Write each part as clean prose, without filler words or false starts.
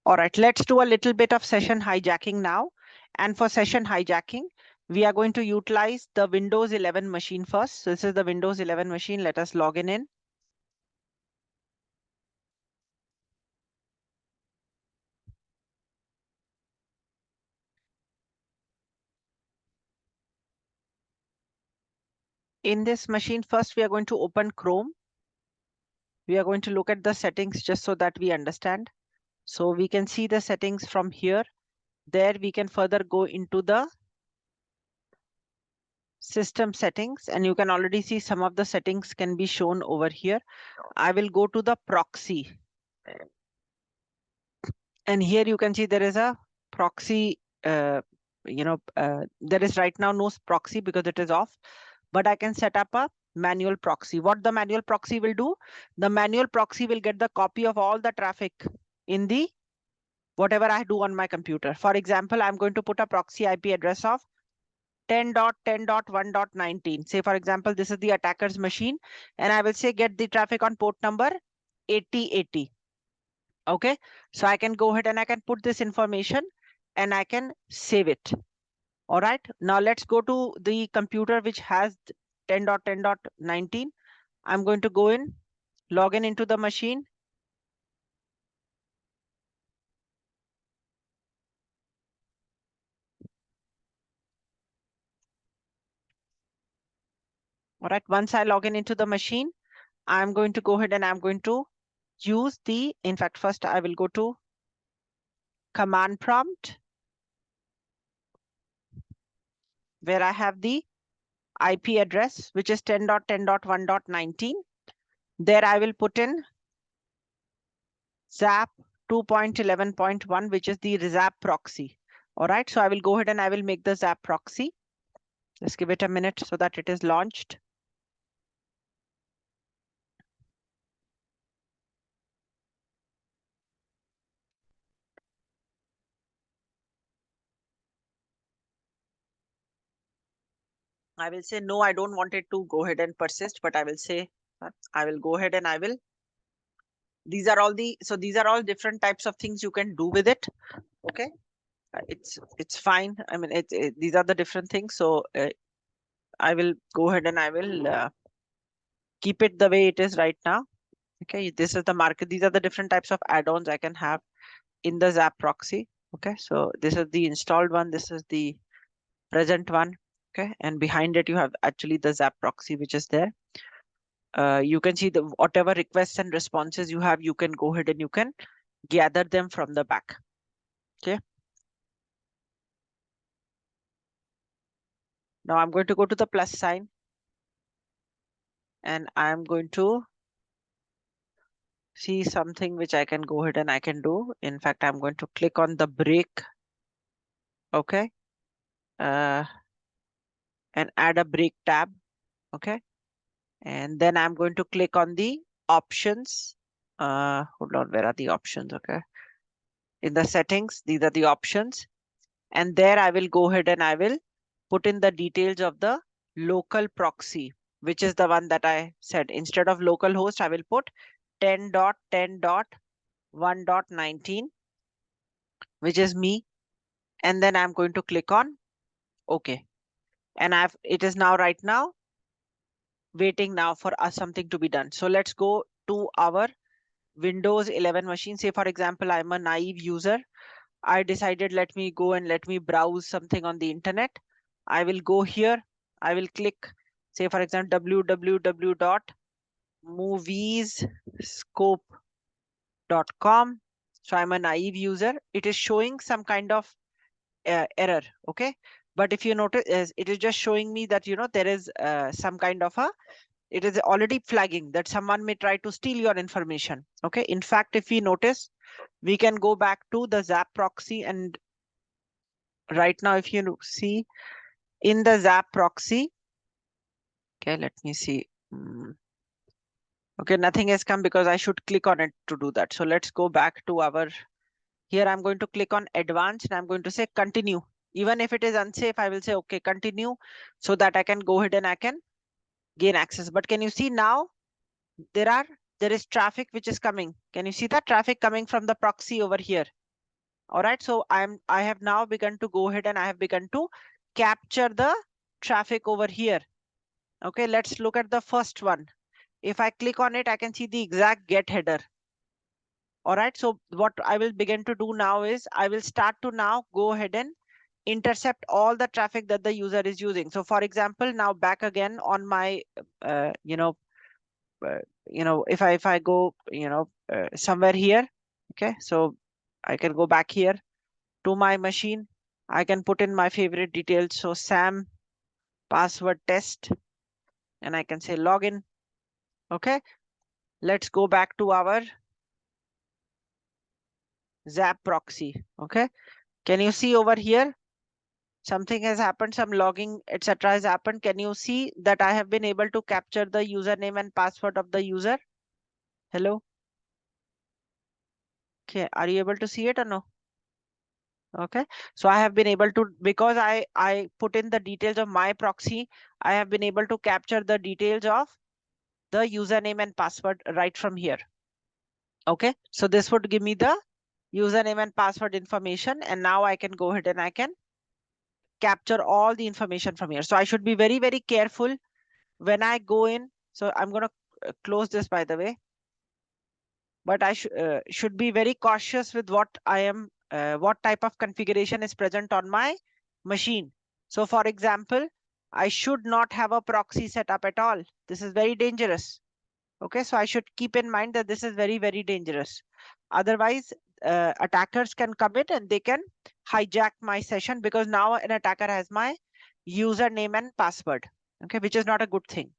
All right, let's do a little bit of session hijacking now. And for session hijacking, we are going to utilize the Windows 11 machine first. So this is the Windows 11 machine. Let us log in. In this machine, first we are going to open Chrome. We are going to look at the settings just so that we understand. So we can see the settings from here. There we can further go into the system settings, and you can already see some of the settings can be shown over here. I will go to the proxy. And here you can see there is a proxy, there is right now no proxy because it is off, but I can set up a manual proxy. What the manual proxy will do, the manual proxy will get the copy of all the traffic in the whatever I do on my computer. For example, I'm going to put a proxy IP address of 10.10.1.19. Say, for example, this is the attacker's machine, and I will say get the traffic on port number 8080. Okay, so I can go ahead and I can put this information and I can save it. All right, now let's go to the computer which has 10.10.19. I'm going to go in, log in into the machine. All right, once I log in into the machine, I'm going to go ahead and I'm going to use the, in fact, first I will go to command prompt where I have the IP address, which is 10.10.1.19. There I will put in ZAP 2.11.1, which is the ZAP proxy. All right, so I will go ahead and I will make the ZAP proxy. Just give it a minute so that it is launched. I will say, no, I don't want it to go ahead and persist, but I will say, I will go ahead and I will. These are all these are all different types of things you can do with it. Okay, it's fine. I mean, these are the different things. So I will go ahead and I will keep it the way it is right now. Okay, this is the market. These are the different types of add-ons I can have in the ZAP proxy. Okay, so this is the installed one. This is the present one. Okay, and behind it you have actually the ZAP proxy which is there. You can see the whatever requests and responses you have, you can go ahead and you can gather them from the back. Okay. Now I'm going to go to the plus sign and I'm going to see something which I can go ahead and I can do. In fact, I'm going to click on the break. Okay. And add a break tab. Okay. And then I'm going to click on the options. Hold on, where are the options? Okay. In the settings, these are the options. And there I will go ahead and I will put in the details of the local proxy, which is the one that I said. Instead of localhost, I will put 10.10.1.19, which is me. And then I'm going to click on OK. And it is now right now waiting now for us something to be done. So let's go to our Windows 11 machine. Say, for example, I'm a naive user. I decided, let me go and let me browse something on the internet. I will go here. I will click, say, for example, www.moviescope.com. So I'm a naive user. It is showing some kind of error. Okay. But if you notice, it is just showing me that, there is some kind of it is already flagging that someone may try to steal your information. Okay. In fact, if we notice, we can go back to the ZAP proxy, and right now, if you see in the ZAP proxy, okay, let me see. Okay, nothing has come because I should click on it to do that. So let's go back to our, here I'm going to click on advanced and I'm going to say continue. Even if it is unsafe, I will say, okay, continue, so that I can go ahead and I can gain access. But can you see now there is traffic which is coming. Can you see that traffic coming from the proxy over here? All right, so I have now begun to go ahead and I have begun to capture the traffic over here. Okay, let's look at the first one. If I click on it, I can see the exact get header. All right, so what I will begin to do now is I will start to now go ahead and intercept all the traffic that the user is using. So for example, now back again on my, uh, you know, if I go, somewhere here, okay, so I can go back here to my machine. I can put in my favorite details. So Sam password test, and I can say login. Okay, let's go back to our Zap proxy. Okay, can you see over here? Something has happened, some logging, etc. has happened. Can you see that I have been able to capture the username and password of the user? Hello? Okay, are you able to see it or no? Okay, so I have been able to, because I put in the details of my proxy, I have been able to capture the details of the username and password right from here. Okay, so this would give me the username and password information, and now I can go ahead and I can capture all the information from here. So I should be very, very careful when I go in. So I'm going to close this, by the way, but I should be very cautious with what I am, what type of configuration is present on my machine. So for example, I should not have a proxy set up at all. This is very dangerous. Okay, so I should keep in mind that this is very, very dangerous. Otherwise, attackers can come in and they can hijack my session, because now an attacker has my username and password, okay, which is not a good thing.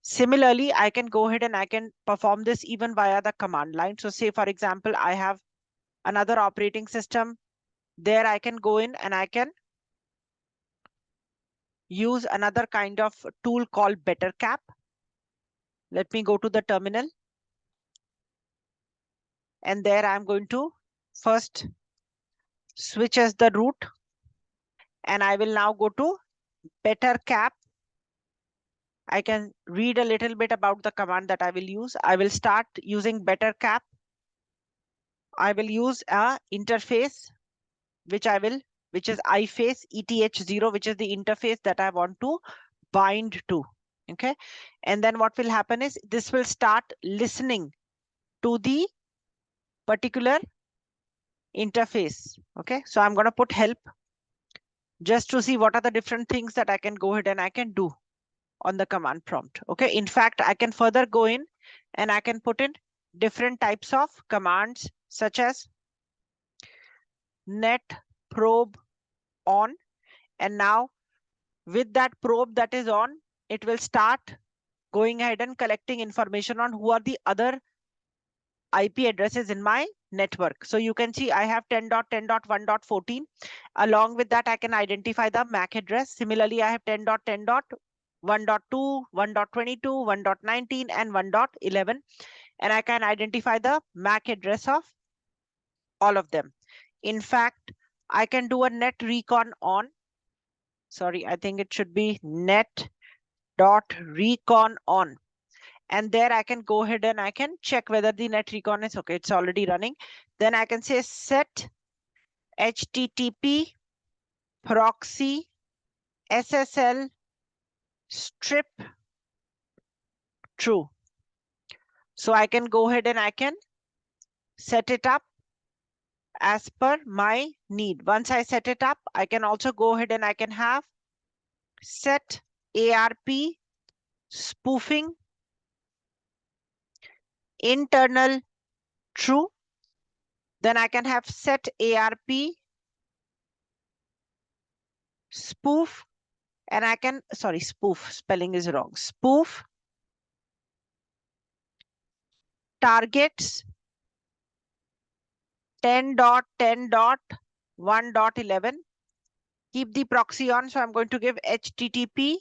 Similarly, I can go ahead and I can perform this even via the command line. So say, for example, I have another operating system. There I can go in and I can use another kind of tool called BetterCap. Let me go to the terminal. And there I'm going to first switch as the root. And I will now go to BetterCap. I can read a little bit about the command that I will use. I will start using BetterCap. I will use a interface which is iFace ETH0, which is the interface that I want to bind to. Okay. And then what will happen is this will start listening to the particular interface. Okay. So I'm going to put help just to see what are the different things that I can go ahead and I can do on the command prompt. Okay. In fact, I can further go in and I can put in different types of commands, such as net probe on. And now with that probe that is on, it will start going ahead and collecting information on who are the other IP addresses in my network. So you can see I have 10.10.1.14. Along with that, I can identify the MAC address. Similarly, I have 10.10.1.2, 1.22, 1.19, and 1.11. And I can identify the MAC address of all of them. In fact, I can do a net recon on. Sorry, I think it should be net.recon on. And there I can go ahead and I can check whether the net recon is okay. It's already running. Then I can say set HTTP proxy SSL strip true. So I can go ahead and I can set it up as per my need. Once I set it up, I can also go ahead and I can have set ARP spoofing internal true. Then I can have set ARP spoof, and I can, sorry, spoof, spelling is wrong. Spoof targets 10.10.1.11. Keep the proxy on. So I'm going to give HTTP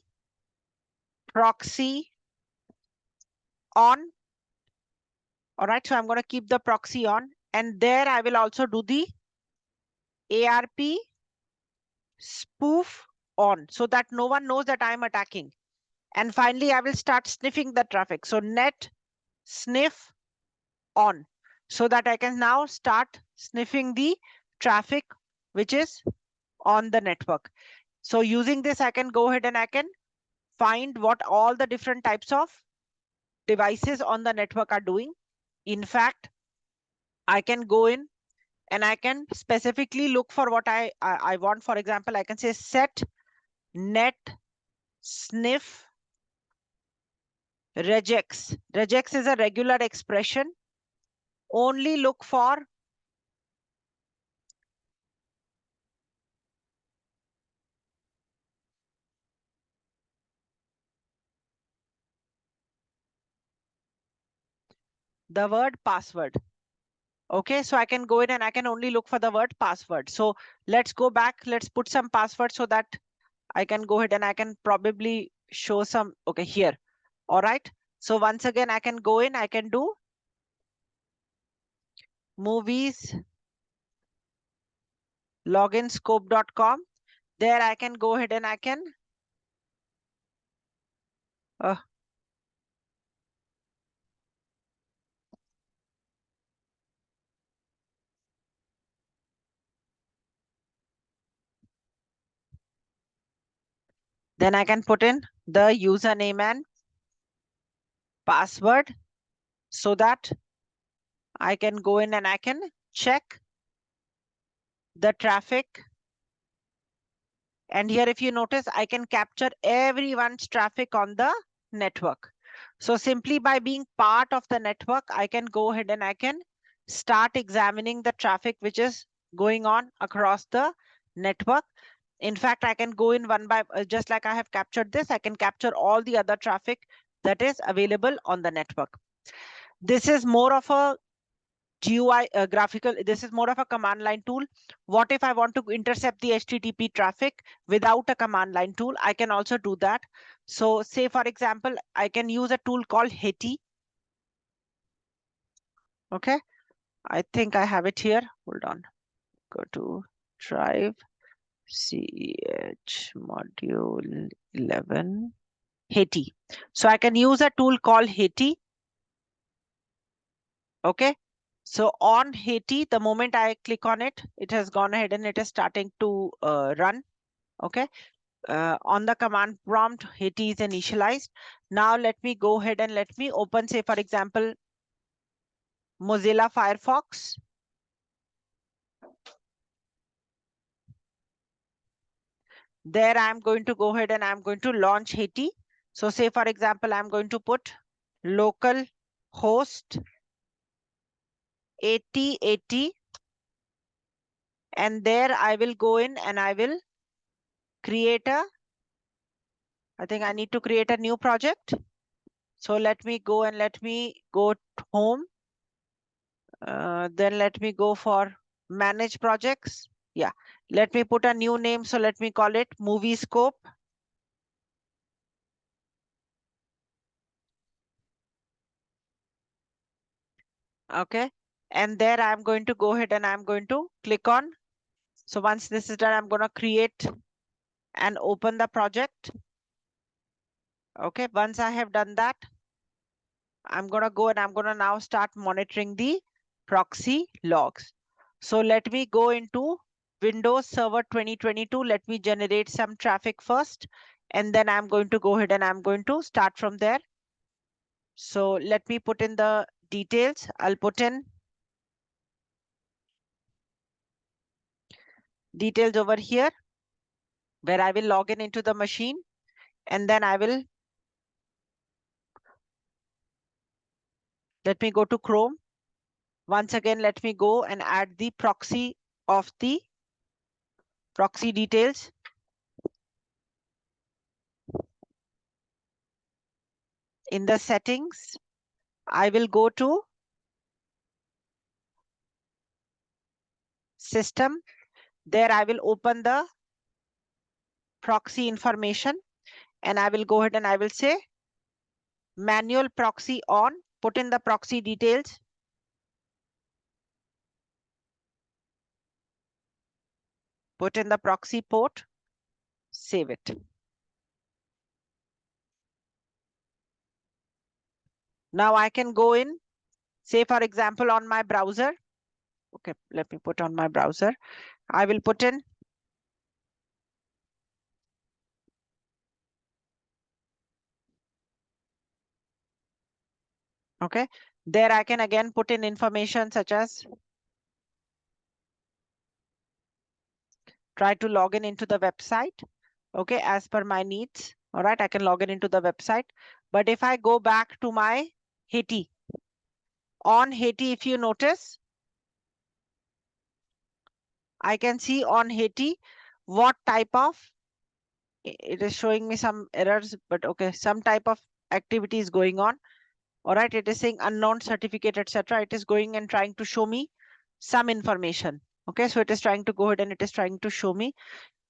proxy on. All right, so I'm going to keep the proxy on. And there I will also do the ARP spoof on, so that no one knows that I'm attacking. And finally, I will start sniffing the traffic. So net sniff on, so that I can now start sniffing the traffic which is on the network. So using this, I can go ahead and I can find what all the different types of devices on the network are doing. In fact, I can go in and I can specifically look for what I want. For example, I can say set net sniff regex. Regex is a regular expression. Only look for the word password. Okay, so I can go in and I can only look for the word password. So let's go back. Let's put some password so that I can go ahead and I can probably show some. Okay, here. All right. So once again, I can go in, I can do movies, loginscope.com. There I can go ahead and I can uh, then I can put in the username and password so that I can go in and I can check the traffic. And here, if you notice, I can capture everyone's traffic on the network. So simply by being part of the network, I can go ahead and I can start examining the traffic which is going on across the network. In fact, I can go in one by, just like I have captured this, I can capture all the other traffic that is available on the network. This is more of a GUI graphical. This is more of a command line tool. What if I want to intercept the HTTP traffic without a command line tool? I can also do that. So say, for example, I can use a tool called Hijacking. Okay, I think I have it here. Hold on. Go to drive, CEH module 11, Hijacking. So I can use a tool called Hijacking. Okay. So on Hijacking, the moment I click on it, it has gone ahead and it is starting to run. Okay. On the command prompt, Hijacking is initialized. Now let me go ahead and let me open, say, for example, Mozilla Firefox. There I'm going to go ahead and I'm going to launch Hijacking. So say, for example, I'm going to put local host 8080. And there I will go in and I will create a, I think I need to create a new project. So let me go and let me go home. Then let me go for manage projects. Yeah, let me put a new name. So let me call it movie scope. Okay. And there I'm going to go ahead and I'm going to click on. So once this is done, I'm going to create and open the project. Okay. Once I have done that, I'm going to go and I'm going to now start monitoring the proxy logs. So let me go into Windows Server 2022. Let me generate some traffic first, and then I'm going to go ahead and I'm going to start from there. So let me put in the details. I'll put in details over here where I will log in into the machine, and then I will, let me go to Chrome. Once again, let me go and add the proxy of the proxy details. In the settings, I will go to system. There I will open the proxy information and I will go ahead and I will say manual proxy on, put in the proxy details. Put in the proxy port, save it. Now I can go in, say for example, on my browser. Okay, let me put on my browser. I will put in. Okay, there I can again put in information such as try to log in into the website. Okay, as per my needs. All right, I can log in into the website. But if I go back to my Haiti, on Haiti, if you notice, I can see on Haiti what type of, it is showing me some errors, but okay, some type of activity is going on. All right, it is saying unknown certificate, etc. It is going and trying to show me some information. Okay, so it is trying to go ahead and it is trying to show me.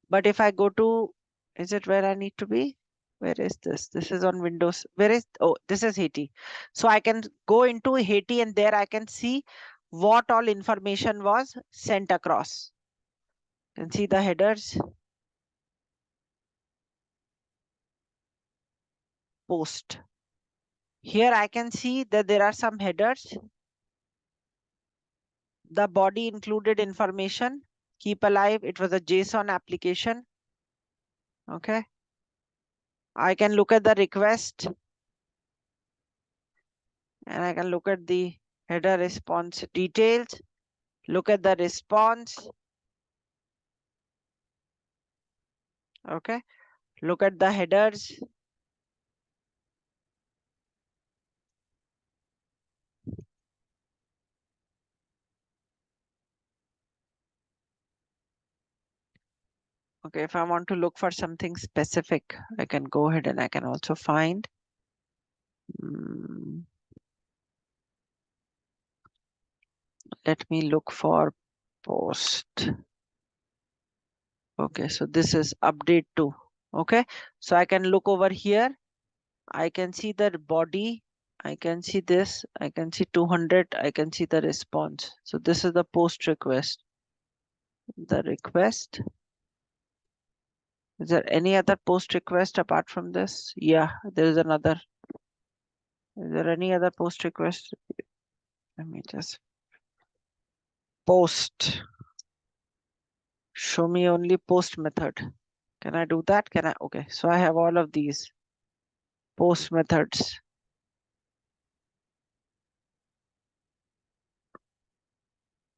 But if I go to, is it where I need to be? Where is this? This is on Windows. Where is, oh, this is Haiti. So I can go into Haiti and there I can see what all information was sent across. You can see the headers, post. Here I can see that there are some headers. The body included information, keep alive. It was a JSON application. Okay. I can look at the request and I can look at the header response details. Look at the response. Okay. Look at the headers. Okay. If I want to look for something specific, I can go ahead and I can also find. Let me look for post. Okay. So this is update 2. Okay. So I can look over here. I can see the body. I can see this. I can see 200. I can see the response. So this is the post request. The request. Is there any other post request apart from this? Yeah, there is another. Is there any other post request? Let me just post. Show me only post method. Can I do that? Can I? Okay, so I have all of these post methods.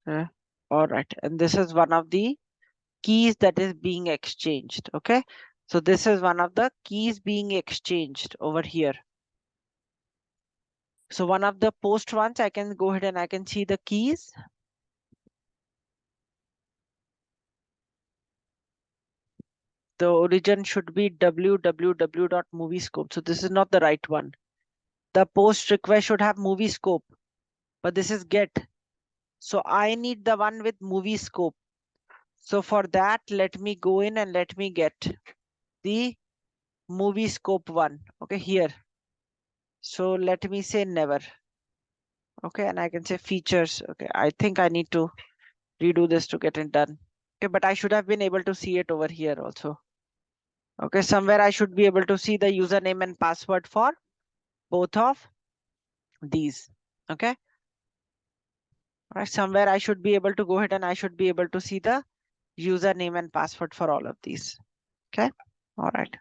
Okay. All right, and this is one of the keys that is being exchanged. Okay, so this is one of the keys being exchanged over here. So one of the post ones, I can go ahead and I can see the keys. The origin should be www.moviescope. So this is not the right one. The post request should have moviescope, but this is get. So I need the one with moviescope. So for that, let me go in and let me get the moviescope one. Okay, here. So let me say never. Okay, and I can say features. Okay, I think I need to redo this to get it done. Okay, but I should have been able to see it over here also. Okay, somewhere I should be able to see the username and password for both of these. Okay. Right, somewhere I should be able to go ahead and I should be able to see the username and password for all of these. Okay. All right.